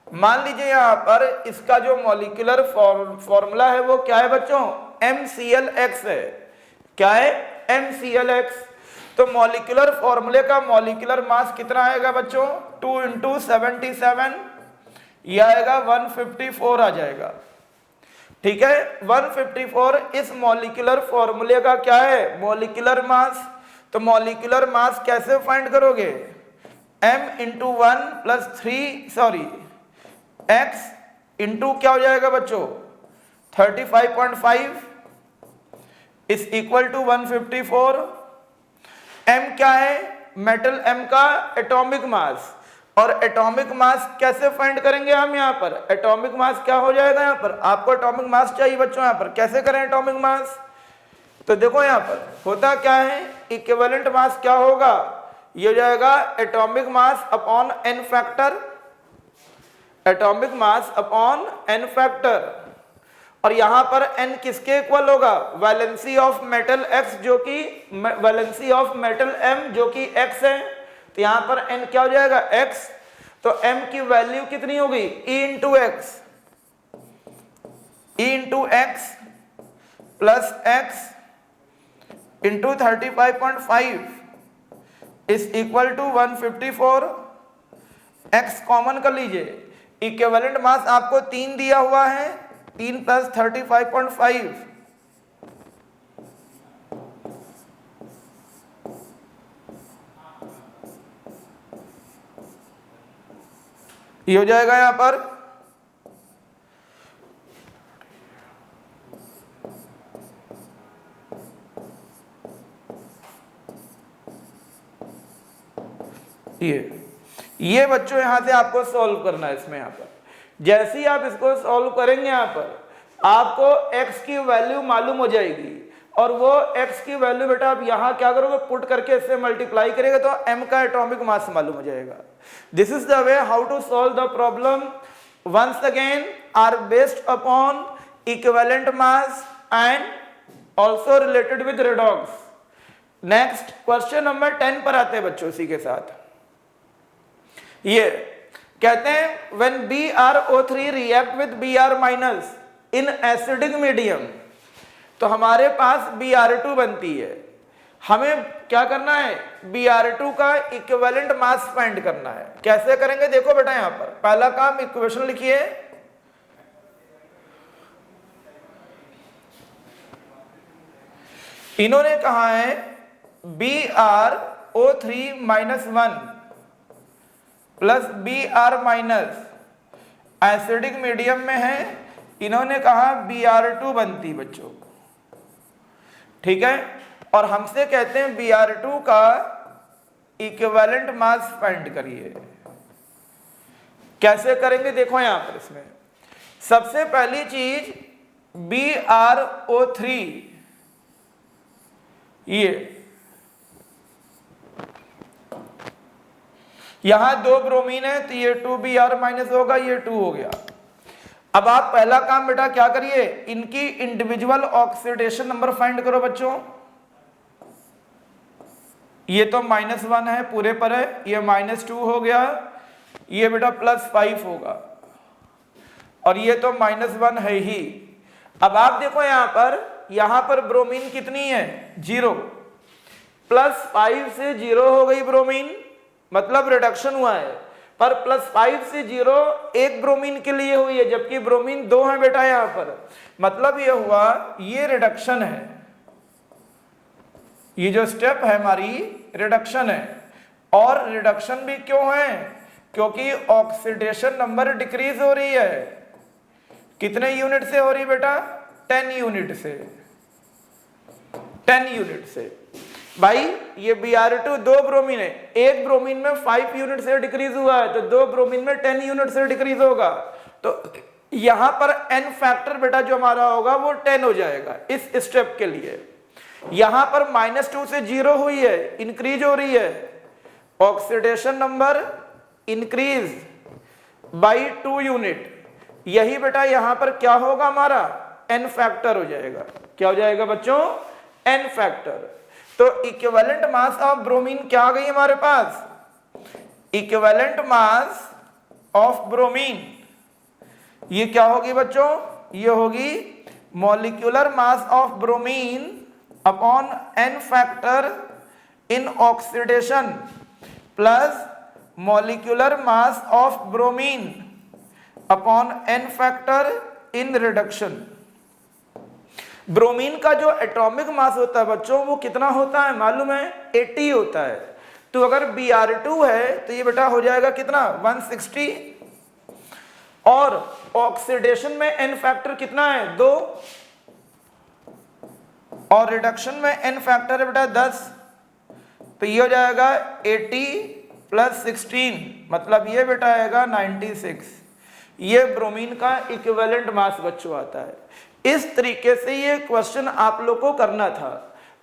मान लीजिए यहां पर इसका जो मॉलिक्यूलर फॉर्मूला है वो क्या है बच्चों, MClX है। क्या है, MClX। तो मॉलिक्यूलर फॉर्मूले का मॉलिक्यूलर मास कितना आएगा बच्चों, 2 इंटू 77, यह आएगा 154 आ जाएगा। ठीक है, 154 इस मॉलिक्यूलर फॉर्मूले का क्या है, मॉलिक्यूलर मास। तो मॉलिक्यूलर मास कैसे फाइंड करोगे, m into 1 plus 3 sorry x into क्या हो जाएगा बच्चों 35.5 इज इक्वल टू 154। m क्या है, मेटल m का एटॉमिक मास, और एटॉमिक मास कैसे फाइंड करेंगे हम यहाँ पर, एटॉमिक मास क्या हो जाएगा, यहाँ पर आपको एटॉमिक मास चाहिए बच्चों। यहाँ पर कैसे करें एटॉमिक मास, तो देखो यहाँ पर होता क्या है, इक्विवेलेंट मास क्या होगा, ये हो जाएगा atomic mass upon n factor, atomic mass upon n factor. और यहां पर n किसके इक्वल होगा, वैलेंसी ऑफ मेटल x जो कि वैलेंसी ऑफ मेटल m जो कि x है। तो यहां पर n क्या हो जाएगा, x। तो m की वैल्यू कितनी होगी, e into X, e into X plus x into 35.5 is equal to 154। x common कर लीजिए, इक्विवेलेंट मास आपको 3 दिया हुआ है, 3 प्लस 35.5 ये हो जाएगा यहां पर ये बच्चों यहां से आपको सॉल्व करना है। इसमें यहां पर जैसे ही आप इसको सॉल्व करेंगे यहां पर आपको x की वैल्यू मालूम हो जाएगी, और वो x की वैल्यू बेटा आप यहां क्या करोगे, पुट करके इससे मल्टीप्लाई करेंगे तो m का एटॉमिक मास मालूम हो जाएगा। This is the way how to solve the problem. Once again are based upon equivalent mass and also related with redox. Next question number 10 पर आते हैं बच्चों। इसी के साथ ये कहते हैं when BrO3 react with Br minus in acidic medium, तो हमारे पास Br2 बनती है। हमें क्या करना है, Br2 का इक्विवेलेंट मास फाइंड करना है। कैसे करेंगे देखो बेटा, यहां पर पहला काम इक्वेशन लिखिए, इन्होंने कहा है BrO3 minus 1 plus Br minus acidic medium में है, इन्होंने कहा Br2 बनती बच्चों, ठीक है। और हमसे कहते हैं Br2 का इक्विवेलेंट मास फाइंड करिए। कैसे करेंगे देखो यहां पर, इसमें सबसे पहली चीज BrO3, ये यहां 2 ब्रोमीन है तो ये 2Br माइनस होगा, ये 2 हो गया। अब आप पहला काम बेटा क्या करिए, इनकी इंडिविजुअल ऑक्सीडेशन नंबर फाइंड करो बच्चों। ये तो -1 है पूरे पर है, ये -2 हो गया, ये बेटा +5 होगा, और ये तो -1 है ही। अब आप देखो यहां पर ब्रोमीन कितनी है, 0, +5 से 0 हो गई ब्रोमीन, मतलब रिडक्शन हुआ है। पर +5 से 0 एक ब्रोमीन के लिए हुई है, जबकि ब्रोमीन 2 है बेटा यहां पर, मतलब ये हुआ ये रिडक्शन है। ये जो स्टेप है हमारी रिडक्शन है, और रिडक्शन भी क्यों है, क्योंकि ऑक्सीडेशन नंबर डिक्रीज हो रही है। कितने यूनिट से हो रही बेटा, 10 यूनिट से, 10 यूनिट से। भाई ये Br2 2 ब्रोमीन है, एक ब्रोमीन में 5 यूनिट से डिक्रीज हुआ है, तो 2 ब्रोमीन में 10 यूनिट से डिक्रीज होगा, तो यहां पर n फैक्टर बेटा जो हमारा होगा वो 10 हो जाएगा इस स्टेप के लिए। यहां पर -2 से 0 हुई है, इंक्रीज हो रही है, oxidation number increase by 2 unit, यही बेटा यहां पर क्या होगा हमारा, n फैक्टर हो जाएगा। क्या हो जाएगा बच्चों, n फैक्टर। तो इक्विवेलेंट मास ऑफ ब्रोमीन क्या आ गई हमारे पास, इक्विवेलेंट मास ऑफ ब्रोमीन, ये क्या होगी बच्चों, ये होगी molecular mass of bromine upon n factor in oxidation plus molecular mass of bromine upon n factor in reduction. Bromine का जो एटॉमिक मास होता है बच्चों वो कितना होता है मालूम है, 80 होता है। तो अगर Br2 है तो ये बेटा हो जाएगा कितना, 160, और ऑक्सीडेशन में n फैक्टर कितना है, 2, और रिडक्शन में n फैक्टर है बेटा 10, तो ये हो जाएगा 80 + 16, मतलब ये बेटा आएगा 96। ये ब्रोमीन का इक्विवेलेंट मास बच्चों आता है। इस तरीके से ये क्वेश्चन आप लोग को करना था।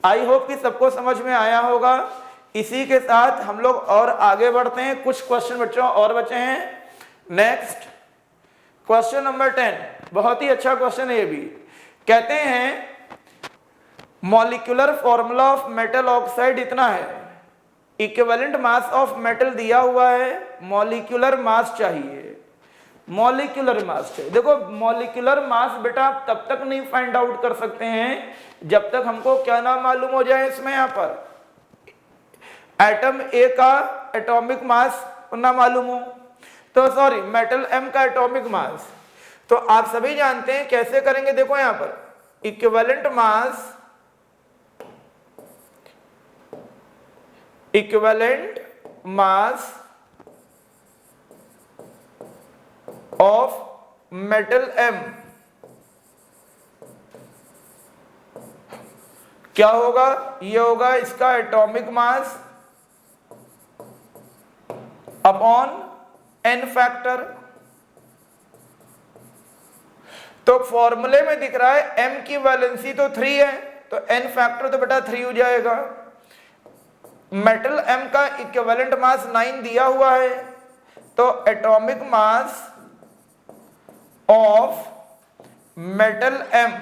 आई होप कि सबको समझ में आया होगा। इसी के साथ हम लोग और आगे बढ़ते हैं, कुछ क्वेश्चन बच्चों और बचे हैं। नेक्स्ट क्वेश्चन नंबर 10, बहुत ही अच्छा क्वेश्चन है ये भी। कहते हैं molecular formula of metal oxide इतना है, इक्विवेलेंट मास ऑफ मेटल दिया हुआ है, मॉलिक्यूलर मास चाहिए, मॉलिक्यूलर मास चाहिए। देखो मॉलिक्यूलर मास बेटा आप तब तक नहीं फाइंड आउट कर सकते हैं जब तक हमको क्या ना मालूम हो जाए, इसमें यहां पर एटम ए का एटॉमिक मास ना मालूम हो, तो सॉरी मेटल एम का एटॉमिक मास। तो आप सभी जानते हैं कैसे करेंगे, देखो यहां पर equivalent mass of metal M क्या होगा, ये होगा इसका atomic mass upon n factor. तो फॉर्मूले में दिख रहा है m की वैलेंसी तो 3 है, तो n फैक्टर तो बेटा 3 हो जाएगा। मेटल m का इक्विवेलेंट मास 9 दिया हुआ है, तो atomic mass of metal m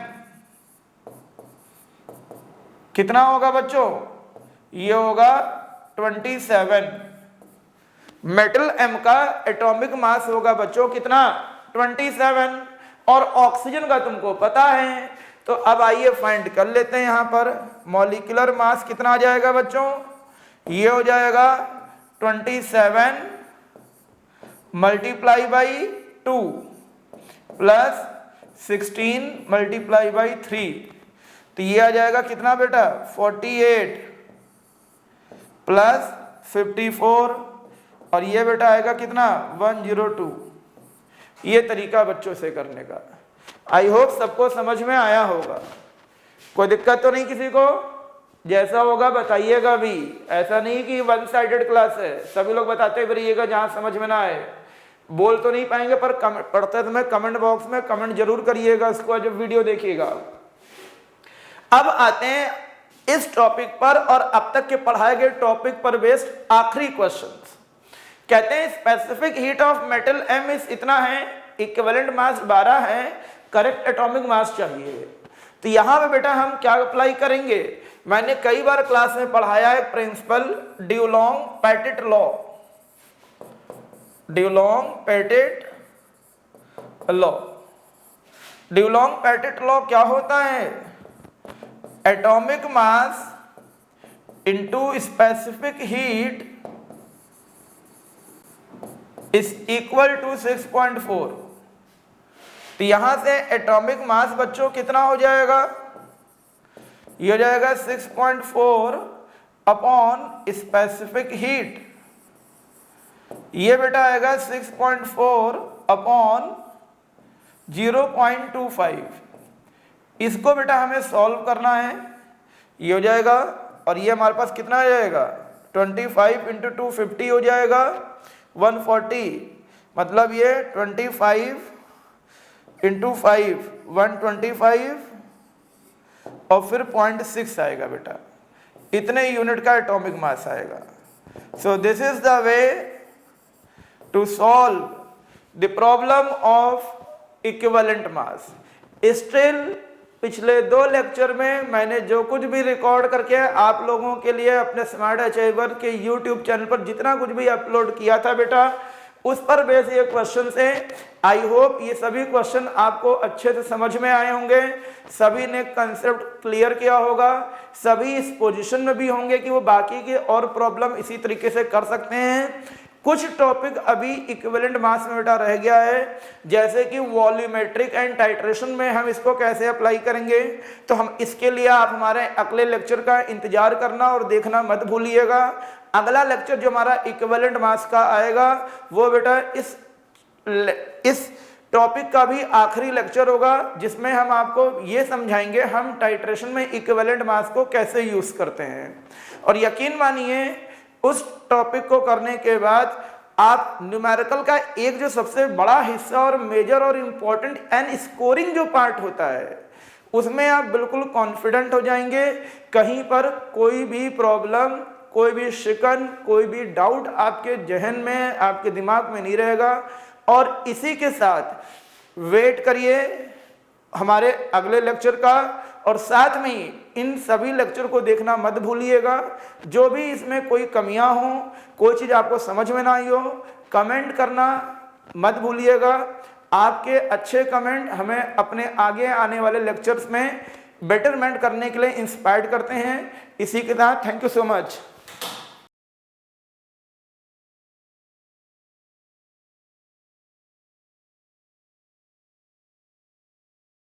कितना होगा बच्चों, ये होगा 27। मेटल M का एटॉमिक मास होगा बच्चों कितना, 27, और ऑक्सीजन का तुमको पता है। तो अब आइए फाइंड कर लेते हैं। यहां पर मॉलिक्यूलर मास कितना आ जाएगा बच्चों, ये हो जाएगा 27 multiply by 2 plus 16 multiply by 3, तो ये आ जाएगा कितना बेटा, 48 प्लस 54, और ये बेटा आएगा कितना, 102। ये तरीका बच्चों से करने का। आई होप सबको समझ में आया होगा, कोई दिक्कत तो नहीं किसी को। जैसा होगा बताइएगा भी, ऐसा नहीं कि वन साइडेड क्लास है, सभी लोग बताते रहिएगा जहां समझ में ना आए। बोल तो नहीं पाएंगे पर पढ़ते समय कमेंट बॉक्स में कमेंट जरूर करिएगा इसको जब वीडियो देखिएगा। अब आते हैं इस टॉपिक पर और अब तक के पढ़ाए गए टॉपिक पर बेस्ड आखिरी क्वेश्चंस। कहते हैं specific heat of metal M इस इतना है, इक्विवेलेंट मास 12 है, करेक्ट एटॉमिक मास चाहिए। तो यहां पे बेटा हम क्या अप्लाई करेंगे, मैंने कई बार क्लास में पढ़ाया है principle Dulong Petit law. Dulong Petit law, Dulong Petit law क्या होता है, atomic mass into specific heat is equal to 6.4। तो यहां से एटॉमिक मास बच्चों कितना हो जाएगा, ये हो जाएगा 6.4 अपॉन स्पेसिफिक हीट, ये बेटा आएगा 6.4 अपॉन 0.25। इसको बेटा हमें सॉल्व करना है, ये हो जाएगा, और ये हमारे पास कितना आ जाएगा, 25 इंटू 250 हो जाएगा 140, मतलब ये 25 इंटू 5 125, और फिर 0.6 आएगा बेटा, इतने यूनिट का एटॉमिक मास आएगा। So this is the way to solve the problem of equivalent mass. Still पिछले 2 लेक्चर में मैंने जो कुछ भी रिकॉर्ड करके आप लोगों के लिए अपने स्मार्ट अचीवर के यूट्यूब चैनल पर जितना कुछ भी अपलोड किया था बेटा, उस पर बेस ये क्वेश्चन है। आई होप ये सभी क्वेश्चन आपको अच्छे से समझ में आए होंगे, सभी ने कंसेप्ट क्लियर किया होगा, सभी इस पोजीशन में भी होंगे कि वो बाकी के और प्रॉब्लम इसी तरीके से कर सकते हैं। कुछ टॉपिक अभी इक्विवेलेंट मास में बेटा रह गया है, जैसे कि वॉल्यूमेट्रिक एंड टाइट्रेशन में हम इसको कैसे अप्लाई करेंगे, तो हम इसके लिए आप हमारे अगले लेक्चर का इंतजार करना और देखना मत भूलिएगा। अगला लेक्चर जो हमारा इक्विवेलेंट मास का आएगा वो बेटा इस टॉपिक का भी आखिरी लेक्चर होगा, जिसमें हम आपको ये समझाएंगे हम टाइट्रेशन में इक्विवेलेंट मास को कैसे यूज करते हैं। और यकीन मानिए उस टॉपिक को करने के बाद आप न्यूमेरिकल का एक जो सबसे बड़ा हिस्सा और मेजर और इम्पोर्टेंट एंड स्कोरिंग जो पार्ट होता है उसमें आप बिल्कुल कॉन्फिडेंट हो जाएंगे। कहीं पर कोई भी प्रॉब्लम, कोई भी शिकन, कोई भी डाउट आपके जहन में, आपके दिमाग में नहीं रहेगा। और इसी के साथ वेट करिए हमारे अगले लेक्चर का, और साथ में ही इन सभी लेक्चर को देखना मत भूलिएगा। जो भी इसमें कोई कमियां हो, कोई चीज़ आपको समझ में ना आई हो, कमेंट करना मत भूलिएगा। आपके अच्छे कमेंट हमें अपने आगे आने वाले लेक्चर्स में बेटरमेंट करने के लिए इंस्पायर्ड करते हैं। इसी के साथ थैंक यू सो मच।